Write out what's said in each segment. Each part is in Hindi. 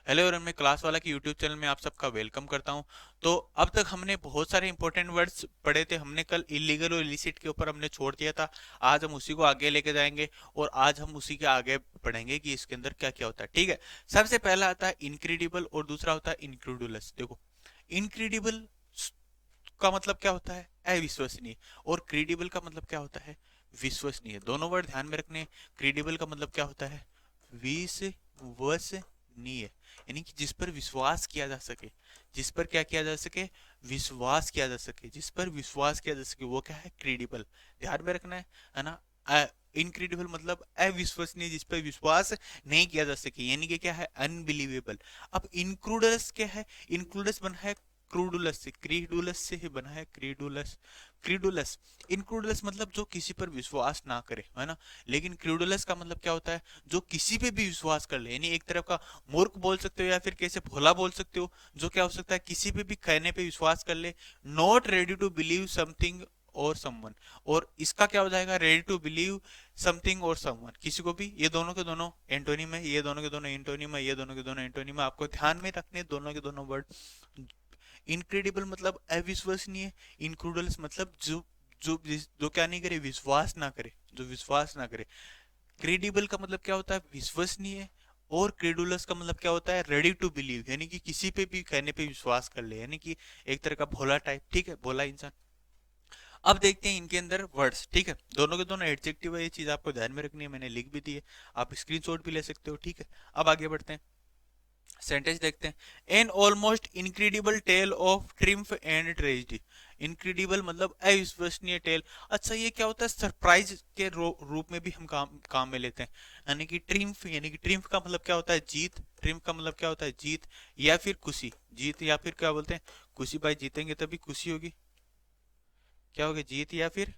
हेलो और मैं क्लास वाला के यूट्यूब चैनल में आप सबका वेलकम करता हूं। तो अब तक हमने बहुत सारे इंपॉर्टेंट वर्ड्स पढ़े थे। हमने कल इलीगल और इलिसिट के ऊपर हमने छोड़ दिया था। आज हम उसी को आगे लेके जाएंगे और आज हम उसी के आगे पढ़ेंगे कि इसके अंदर क्या क्या होता है। ठीक है, सबसे पहला आता है इनक्रेडिबल और दूसरा होता है इनक्रेडुलस। देखो, इनक्रेडिबल का मतलब क्या होता है? अविश्वसनीय। और क्रेडिबल का मतलब क्या होता है? विश्वसनीय। दोनों वर्ड ध्यान में रखने। क्रेडिबल का मतलब क्या होता है? विश्वसनीय, यानी कि जिस पर विश्वास किया जा सके। जिस पर क्या किया जा सके? विश्वास किया जा सके। जिस पर विश्वास किया जा सके वो क्या है? क्रेडिबल। ध्यान में रखना है ना। इनक्रेडिबल मतलब अविश्वसनीय, जिस पर विश्वास नहीं किया जा सके, यानी कि क्या है? अनबिलीवेबल। अब इंक्लूडस क्या है? इंक्लूडस बना है क्रूडुलस से। क्रीडुलस से ही बना है क्रीडुलस। क्रीडुलस। इनक्रूडुलस मतलब जो किसी पर विश्वास ना करे, है ना। लेकिन क्रूडुलस का मतलब क्या होता है? जो किसी पे भी विश्वास कर ले, यानी एक तरह का मूर्ख बोल सकते हो या फिर कैसे भोला बोल सकते हो। जो क्या हो सकता है? किसी पे भी कहने पे विश्वास कर ले। Not ready to believe something or someone. और इसका क्या हो जाएगा? Ready to believe something or someone, किसी को भी। ये दोनों के दोनों एंटोनिम है, ये दोनों के दोनों एंटोनिम है, ये दोनों के दोनों एंटोनिम है। आपको ध्यान में रखने दोनों के दोनों वर्ड। इनक्रेडिबल मतलब अविश्वसनीय। इनक्रूडल्स मतलब जो जो जो क्या नहीं करे? विश्वास ना करे, जो विश्वास ना करे। क्रेडिबल का मतलब क्या होता है? विश्वसनीय। और क्रेडुलस का मतलब क्या होता है? रेडी टू बिलीव, यानी कि किसी पे भी कहने पे विश्वास कर ले, यानी कि एक तरह का भोला टाइप। ठीक है, भोला इंसान। अब देखते हैं इनके अंदर वर्ड्स। ठीक है, दोनों के दोनों एडजेक्टिव है, ये चीज आपको ध्यान में रखनी है, मैंने लिख भी दी है। आप स्क्रीनशॉट भी ले सकते हो। ठीक है, अब आगे बढ़ते हैं। सेंटेंस देखते हैं। An almost incredible tale of triumph and tragedy. Incredible मतलब अविश्वसनीय टेल। अच्छा, ये क्या होता है? सरप्राइज के रूप में भी हम काम में लेते हैं। यानी कि ट्रिम्फ, यानी कि ट्रिम्फ का मतलब क्या होता है? जीत। ट्रिम्फ का मतलब क्या होता है? जीत या फिर खुशी। जीत या फिर क्या बोलते हैं? खुशी। भाई जीतेंगे तभी खुशी होगी। क्या होगी? जीत या फिर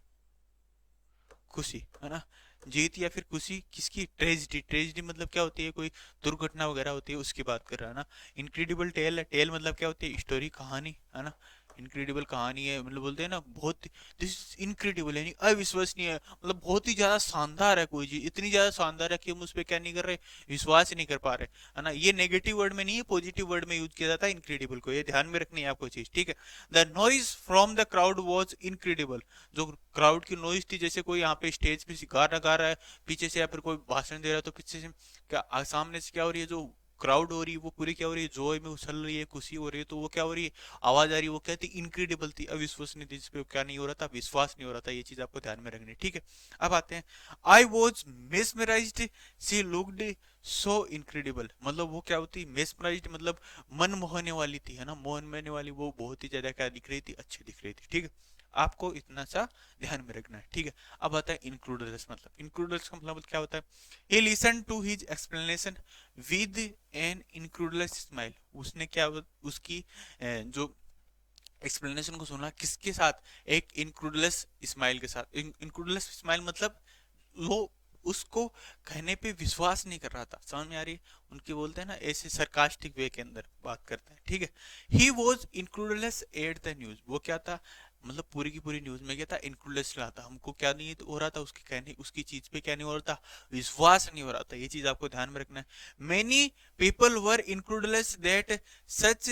खुशी, है ना। जीत या फिर खुशी किसकी? ट्रेजिडी। ट्रेजिडी मतलब क्या होती है? कोई दुर्घटना वगैरह होती है, उसकी बात कर रहा है ना। इनक्रेडिबल टेल है। टेल मतलब क्या होती है? स्टोरी, कहानी, है ना। इनक्रेडिबल कहानी है, मतलब बोलते हैं ना बहुत। दिस इनक्रेडिबल यानी अविश्वसनीय है, मतलब बहुत ही ज्यादा शानदार है कोई चीज, इतनी ज्यादा शानदार है कि हम उस पर क्या नहीं कर रहे? विश्वास ही नहीं कर पा रहे, है ना। ये नेगेटिव वर्ड में नहीं है, पॉजिटिव वर्ड में यूज किया जाता है इनक्रेडिबल को। ये ध्यान में रखनी है आपको चीज। ठीक है। The noise from the crowd was incredible. जो क्राउड की नॉइज थी, जैसे कोई यहाँ पे स्टेज पे गाना गा रहा है पीछे से, या फिर कोई भाषण दे रहा है तो पीछे से क्या सामने से क्या हो रही है? जो क्राउड हो रही है वो पूरी क्या हो रही है? जॉय में उछल रही है, खुशी हो रही है। तो वो क्या हो रही है? आवाज आ रही है। वो क्या थी? इनक्रेडिबल थी, अविश्वसनीय थी, जिसपे क्या नहीं हो रहा था? विश्वास नहीं हो रहा था। ये चीज आपको ध्यान में रखनी है। ठीक है, अब आते हैं। I was mesmerised, she looked so incredible. मतलब वो क्या होती? मेस्मराइज्ड मतलब मन मोहने वाली थी, है ना। मोहन मोहने वाली, वो बहुत ही ज्यादा क्या दिख रही थी? अच्छी दिख रही थी। ठीक है, आपको इतना सा ध्यान में रखना है। ठीक है, अब आता है इंक्लूडर्स। मतलब इंक्लूडर्स का मतलब क्या होता है? He listen to his explanation with an incredulous smile. उसने क्या, उसकी जो एक्सप्लेनेशन को सुना, किसके साथ? एक इंक्लूडलेस स्माइल के साथ। इंक्लूडलेस स्माइल मतलब वो उसको कहने पे विश्वास नहीं कर रहा था। समझ में आ रही है? उनकी बोलते हैं ना ऐसे सरकास्टिक वे के अंदर बात करते हैं। ठीक है, he was incredulous at the news. वो क्या था? मतलब पूरी की पूरी न्यूज में क्या था? इंक्लूडलेस रहा था। हमको क्या नहीं हो रहा था? उसकी कहने, उसकी चीज पे क्या नहीं हो रहा था? विश्वास नहीं हो रहा था। ये चीज आपको ध्यान में रखना है। Many people were incredulous that such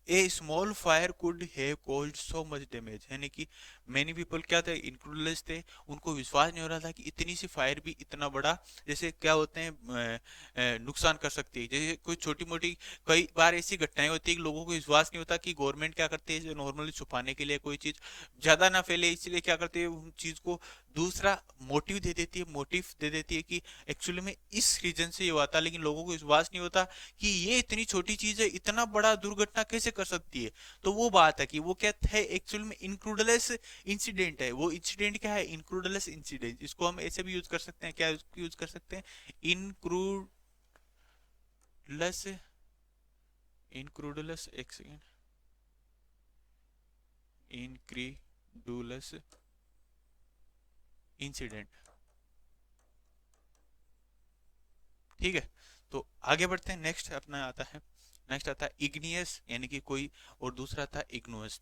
a small fire could have caused so much damage. यानी कि मेनी पीपल क्या थे? इंक्लूडलेस थे। उनको विश्वास नहीं हो रहा था कि इतनी सी फायर भी इतना बड़ा, जैसे क्या होते हैं, नुकसान कर सकती है। जैसे कोई छोटी मोटी, कई बार ऐसी घटनाएं होती है कि लोगों को विश्वास नहीं होता कि गवर्नमेंट क्या करती है नॉर्मली छुपाने के लिए कोई चीज ज्यादा ना फैले, इसलिए क्या करती है? उन चीज को दूसरा मोटिव दे देती है, मोटिव दे देती है कि एक्चुअली में इस रीजन से ये हुआ था। लेकिन लोगों को विश्वास नहीं होता कि ये इतनी छोटी चीज है, इतना बड़ा दुर्घटना कैसे कर सकती है। तो वो बात है कि वो क्या है? एक्चुअल में इंक्लूडलेस इंसिडेंट है। वो इंसिडेंट क्या है? इंक्लूडलेस इंसिडेंट। इसको हम ऐसे भी यूज कर सकते हैं, क्या यूज कर सकते हैं? इंक्लूडलेस। इंक्लूडलेस, एक सेकेंड। इनक्रीडुलस इंसिडेंट। ठीक है, तो आगे बढ़ते हैं। नेक्स्ट अपना आता है, नेक्स्ट आता है इग्नियस, यानी कि कोई। और दूसरा था इग्नोस।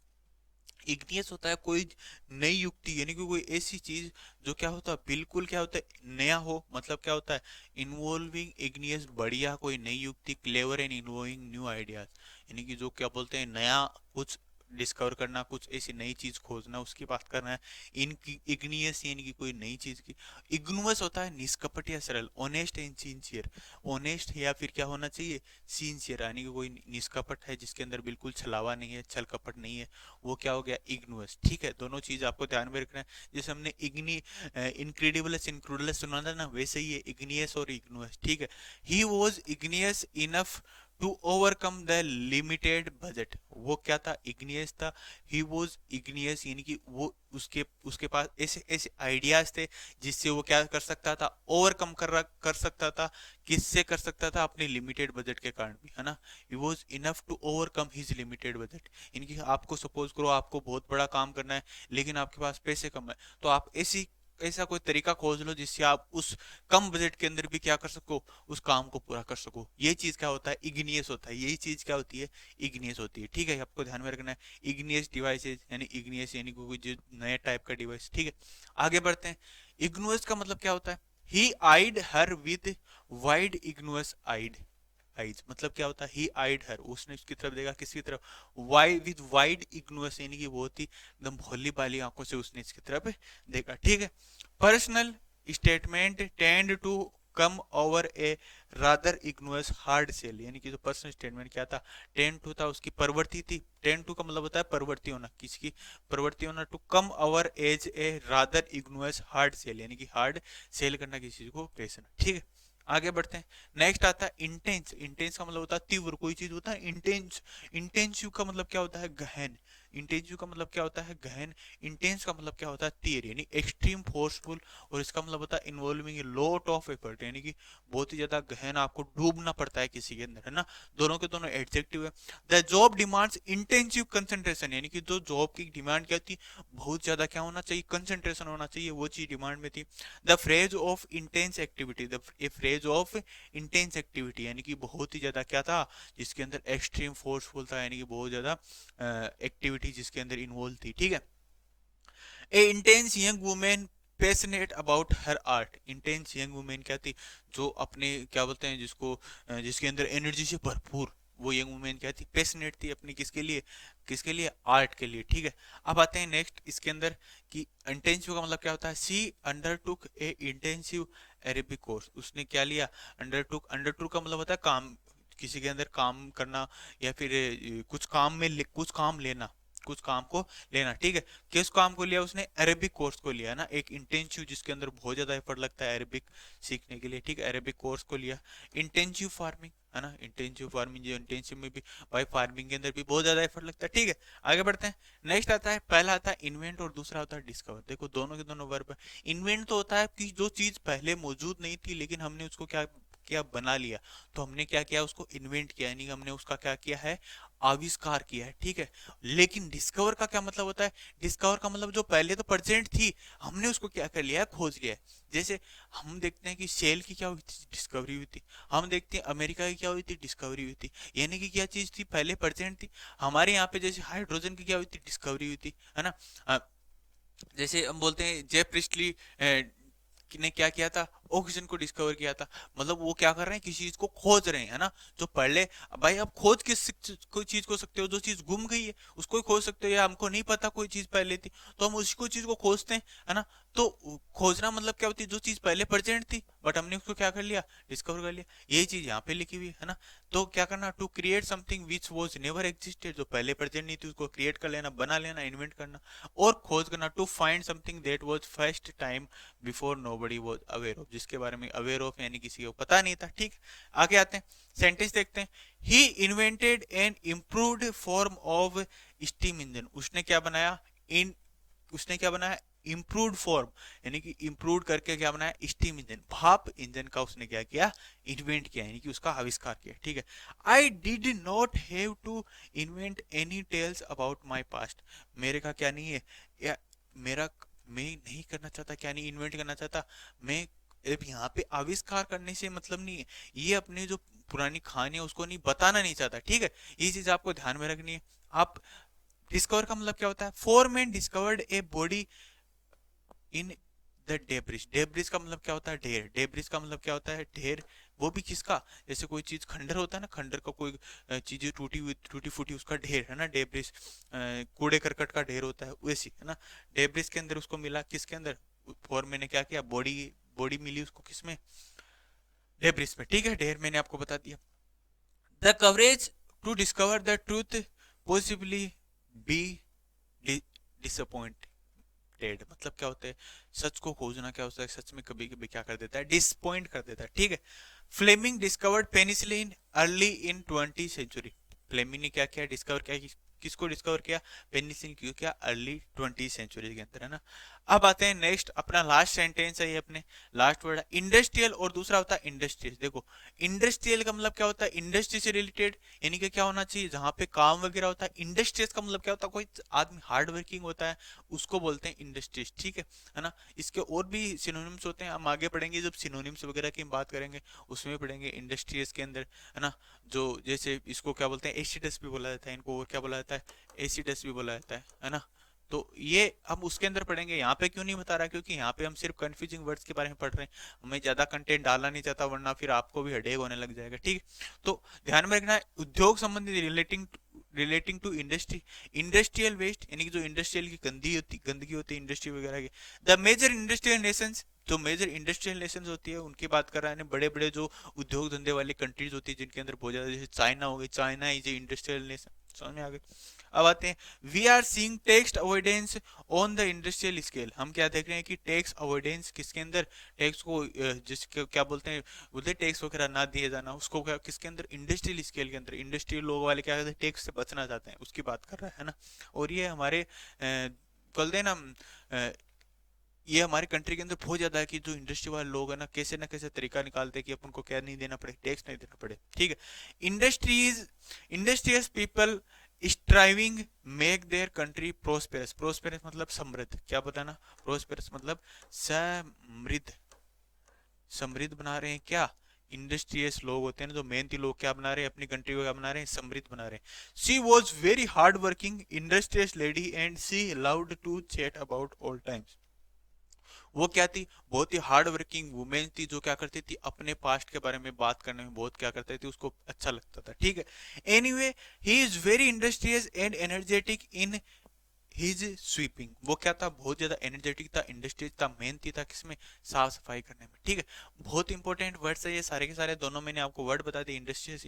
इग्नियस होता है कोई नई युक्ति, यानी कि कोई ऐसी चीज जो क्या होता है बिल्कुल क्या होता है नया हो, मतलब क्या होता है इन्वॉल्विंग इग्नियस, बढ़िया कोई नई युक्ति, clever and involving new ideas, यानी कि जो क्या बोलते हैं नया कुछ डिस्कवर करना, कुछ ऐसी नई चीज खोजना, उसकी बात करना है। इनकी इग्नियस यानी कि कोई नई चीज की। इग्नुअस होता है निष्कपट या सरल, ऑनेस्ट एंड सिंसियर, ऑनेस्ट या फिर क्या होना चाहिए सिंसियर, यानी कि कोई निष्कपट है जिसके अंदर बिल्कुल छलावा नहीं है, छल कपट नहीं है, वो क्या हो गया इग्नुअस। ठीक है, दोनों चीज आपको ध्यान में रखना है। जैसे हमने इनक्रेडिबलस इनक्रूडलस सुना था ना, वैसे ही है इग्नियस और इग्नुअस। ठीक है, he was ingenious enough to overcome the limited budget, वो क्या था इग्नियस था। ही वॉज इग्नियस यानी कि वो उसके उसके पास ऐसे ऐसे आइडियाज थे जिससे वो क्या कर सकता था, ओवरकम कर सकता था। किससे कर सकता था, अपने लिमिटेड बजट के कारण भी, है ना। He was enough to overcome his limited budget, इनकी आपको सपोज करो आपको बहुत बड़ा काम करना है लेकिन आपके पास पैसे कम है, तो आप ऐसी ऐसा कोई तरीका खोज लो जिससे आप उस कम बजट के अंदर भी क्या कर सको, उस काम को पूरा कर सको। ये चीज क्या होता है इग्नियस होता है, यही चीज क्या होती है इग्नियस होती है। ठीक है, आपको ध्यान में रखना है इग्नियस डिवाइसेज, यानी इग्नियस यानी कोई जो नया टाइप का डिवाइस। ठीक है, आगे बढ़ते हैं। इग्नुअस का मतलब क्या होता है, he eyed her with wide ingenuous eyed eyes, मतलब क्या होता है ही आइड हर, उसने उसकी तरफ देखा, किसकी तरफ, वाई विद वाइड इग्नुअस, यानी कि बहुत ही एकदम भोली भाली आंखों से उसने इसकी तरफ देखा। ठीक है, personal statement tend to come over a rather ingenuous hard sell, यानी कि जो पर्सनल स्टेटमेंट क्या था, टेंड टू था उसकी प्रवृत्ति थी, टेंड टू का मतलब होता है प्रवृत्ति होना, किसकी प्रवृत्ति होना, to come over as a rather ingenuous hard sell, यानी कि हार्ड सेल करना किसी चीज को प्रेसना। ठीक है, आगे बढ़ते हैं। नेक्स्ट आता है इंटेंस, इंटेंस का मतलब होता है तीव्र, कोई चीज होता है इंटेंस, इंटेंसिव का मतलब क्या होता है गहन, इंटेंसिव का मतलब क्या होता है गहन, इंटेंस का मतलब क्या होता है तीव्र यानी एक्सट्रीम फोर्सफुल, और इसका मतलब होता है involving a lot of effort, यानी कि बहुत ही ज्यादा गहन, आपको डूबना पड़ता है किसी के अंदर, है ना। दोनों के दोनों एडजेक्टिव है। The job demands intensive concentration, यानी कि जो जॉब की डिमांड क्या थी, बहुत ज्यादा क्या होना चाहिए कंसंट्रेशन होना चाहिए, वो चीज डिमांड में थी। The phrase of intense activity, the phrase of intense activity, यानी कि बहुत ही ज्यादा क्या था जिसके अंदर एक्सट्रीम फोर्सफुल था, यानी कि बहुत ज्यादा एक्टिविटी जिसके अंदर इन्वॉल्व थी। ठीक है, a intense young women passionate about her art, intense young women क्या थी, जो अपने क्या बोलते हैं जिसको जिसके अंदर एनर्जी से भरपूर, वो यंग वुमेन क्या थी पैशनेट थी अपनी किसके लिए आर्ट के लिए। ठीक है, अब आते हैं नेक्स्ट इसके अंदर कि इंटेंसिव का मतलब क्या होता है, सी अंडर टुक ए इंटेंसिव अरेबिक कोर्स, उसने क्या लिया अंडर टुक का मतलब होता है काम, किसी के अंदर काम करना, या फिर कुछ काम में कुछ काम लेना, कुछ काम को लेना। ठीक है, किस काम को लिया उसने, अरेबिक कोर्स को लिया ना, एक इंटेंसिव जिसके अंदर बहुत ज्यादा एफर्ट लगता है अरेबिक सीखने के लिए। ठीक है, अरेबिक कोर्स को लिया। इंटेंसिव फार्मिंग है ना, इंटेंसिव फार्मिंग, जो इंटेंसिव में भी भाई फार्मिंग के अंदर भी बहुत ज्यादा एफर्ट लगता है। ठीक है, आगे बढ़ते हैं। नेक्स्ट आता है, पहला आता है इन्वेंट और दूसरा होता है डिस्कवर। देखो दोनों के दोनों वर्ब है। इन्वेंट तो होता है कि जो चीज पहले मौजूद नहीं थी लेकिन हमने उसको क्या क्या बना लिया, तो हमने क्या किया उसको इन्वेंट किया, यानी कि हमने उसका क्या किया है आविष्कार किया है। ठीक है, लेकिन डिस्कवर का क्या मतलब होता है, डिस्कवर का मतलब जो पहले तो प्रेजेंट थी हमने उसको क्या कर लिया है खोज लिया है। जैसे हम देखते हैं कि सेल की क्या हुई थी डिस्कवरी हुई थी, हम देखते हैं अमेरिका की क्या हुई थी डिस्कवरी हुई थी, यानी कि क्या चीज थी पहले प्रेजेंट थी। हमारे यहाँ पे जैसे हाइड्रोजन की क्या हुई थी डिस्कवरी हुई थी, है ना। जैसे हम बोलते हैं जे प्रिस्टली ने क्या किया था ऑक्सीजन को डिस्कवर किया था, मतलब वो क्या कर रहे हैं किसी चीज को खोज रहे हैं, है ना। जो पहले भाई आप खोज कोई चीज को सकते हो, जो चीज गुम गई है उसको ही खोज सकते हो, या हमको नहीं पता कोई चीज पहले थी तो हम उसी को चीज को खोजते हैं, है ना। तो खोजना मतलब क्या होती है, जो चीज पहले प्रेजेंट थी बट हमने उसको क्या कर लिया डिस्कवर कर लिया, यही चीज यहाँ पे लिखी हुई है ना। तो क्या करना, to create something which was never existed, जो पहले प्रेजेंट नहीं थी उसको क्रिएट कर लेना, बना लेना, इन्वेंट करना। और खोज करना, to find something that was first time before nobody was aware of, जिसके बारे में अवेयर ऑफ यानी किसी को पता नहीं था। ठीक, आगे आते हैं सेंटेंस देखते हैं। He invented an improved form of steam engine, उसने क्या बनाया इन उसने क्या बनाया इम्प्रूव्ड फॉर्म, यानी कि इम्प्रूव करके क्या बनाया स्टीम इंजन, भाप इंजन का उसने क्या किया इन्वेंट किया, यानी कि उसका आविष्कार किया। ठीक है, I did not have to invent any tales about my past, मेरे का क्या नहीं है या मेरा मैं नहीं करना चाहता, क्या नहीं इन्वेंट करना चाहता मैं, अब यहाँ पे आविष्कार करने से मतलब नहीं है, ये अपने जो पुरानी कहानी है उसको नहीं बताना नहीं चाहता। ठीक है, ये चीज आपको ध्यान में रखनी है। आप डिस्कवर का मतलब क्या होता है, 4 men discovered a body in the debris. Debris का मतलब क्या होता है, ढेर। डेब्रिज का मतलब क्या होता है, ढेर। वो भी किसका, जैसे कोई चीज खंडर होता है ना, खंडर का कोई चीजें टूटी हुई टूटी फूटी उसका ढेर है ना डेब्रिज। कूड़े करकट का ढेर होता है वैसी है ना। डेब्रिज के अंदर उसको मिला, किसके अंदर, फॉर मैंने क्या किया, बॉडी, बॉडी मिली उसको किसमें, डेब्रिज में, ठीक है। ढेर मैंने आपको बता दिया। The courage to discover the truth possibly be disappointed, मतलब क्या होता है, सच को खोजना क्या होता है, सच में कभी कभी क्या कर देता है, डिसपॉइंट कर देता है, ठीक है। Fleming discovered penicillin early in 20th century। Fleming ने क्या किया, डिस्कवर किया, किसको डिस्कवर किया, पेनिसिलिन क्यों किया, अर्ली 20th century के अंदर, है ना। अब आते हैं नेक्स्ट, अपना लास्ट सेंटेंस है ये, अपने लास्ट वर्ड है इंडस्ट्रियल, और दूसरा होता है इंडस्ट्रीज। देखो इंडस्ट्रियल का मतलब क्या होता है, इंडस्ट्री से रिलेटेड, यानी कि क्या होना चाहिए जहां पे काम वगैरह होता है। इंडस्ट्रीज का मतलब क्या होता है, कोई आदमी हार्ड वर्किंग होता है उसको बोलते हैं इंडस्ट्रीज, ठीक है ना। इसके और भी सिनोनिम्स होते हैं, हम आगे पढ़ेंगे जब सिनोनिम्स वगैरह की बात करेंगे उसमें पढ़ेंगे इंडस्ट्रीज के अंदर, है ना। जो जैसे इसको क्या बोलते हैं, एसिडस भी बोला जाता है इनको, और क्या बोला जाता है, एसिडस भी बोला जाता है ना। तो ये हम उसके अंदर पढ़ेंगे, यहाँ पे क्यों नहीं बता रहा, क्योंकि यहाँ पे हम सिर्फ कंफ्यूजिंग वर्ड्स के बारे में पढ़ रहे हैं, मैं ज्यादा कंटेंट डालना नहीं चाहता वरना फिर आपको भी हेडेक होने लग जाएगा, ठीक है। तो ध्यान में रखना है, उद्योग संबंधी relating to industry, industrial waste, यानी कि जो इंडस्ट्रियल की गंदगी होती है इंडस्ट्री वगैरह की। द मेजर इंडस्ट्रियल नेशंस, जो मेजर इंडस्ट्रियल नेशंस होती है उनकी बात कर रहा है, बड़े बड़े जो उद्योग धंधे वाली कंट्रीज होती है जिनके अंदर बहुत ज्यादा, जैसे चाइना हो गई, China is a industrial nation, समझ में आ गई। अब आते हैं, we are seeing tax avoidance on the industrial scale. हम क्या देख रहे हैं कि टैक्स अवॉइडेंस किसके अंदर, टैक्स को जिसके क्या बोलते हैं, बोलते टैक्स वगैरह ना दिए जाना, उसको क्या किसके अंदर, इंडस्ट्रियल स्केल के अंदर। इंडस्ट्रियल लोग वाले क्या करते हैं, टैक्स से बचना चाहते हैं, उसकी बात कर रहा है ना। और ये हमारे कल देना, ये हमारे कंट्री के अंदर बहुत ज्यादा है कि जो इंडस्ट्री वाले लोग हैं ना कैसे तरीका निकालते हैं कि अपन को क्या नहीं देना पड़े, टैक्स नहीं देना पड़े, ठीक है। Industries people striving make their country prosperous. Prosperous मतलब समृद्ध, क्या बताना, प्रोस्पेरस मतलब समृद्ध, समृद्ध बना रहे हैं क्या, इंडस्ट्रियस लोग होते हैं ना जो मेहनती लोग, क्या बना रहे हैं, अपनी कंट्री को क्या बना रहे हैं, समृद्ध बना रहे हैं। She was very hard working industrious lady and she loved to chat about all times. वो क्या थी, बहुत ही हार्ड वर्किंग वुमेन थी, जो क्या करती थी, अपने पास्ट के बारे में बात करने में बहुत क्या करती थी, उसको अच्छा लगता था, ठीक है। Anyway he is very industrious and energetic in his sweeping. वो क्या था, बहुत ज्यादा एनर्जेटिक था, इंडस्ट्रीज था, मेहनती था किसमें, साफ सफाई करने में, ठीक है। बहुत इंपॉर्टेंट वर्ड्स है ये सारे के सारे, दोनों मैंने आपको वर्ड बता दिए, इंडस्ट्रीज,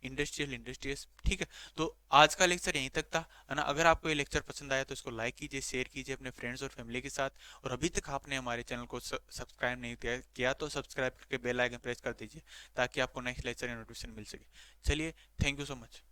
इंडस्ट्रियल, ठीक है। तो आज का लेक्चर यहीं तक था, है ना। अगर आपको ये लेक्चर पसंद आया तो इसको लाइक कीजिए, शेयर कीजिए अपने फ्रेंड्स और फैमिली के साथ, और अभी तक आपने हमारे चैनल को सब्सक्राइब नहीं किया तो सब्सक्राइब करके बेल आइकन प्रेस कर दीजिए ताकि आपको नेक्स्ट लेक्चर नोटिफिकेशन मिल सके। चलिए, थैंक यू सो मच।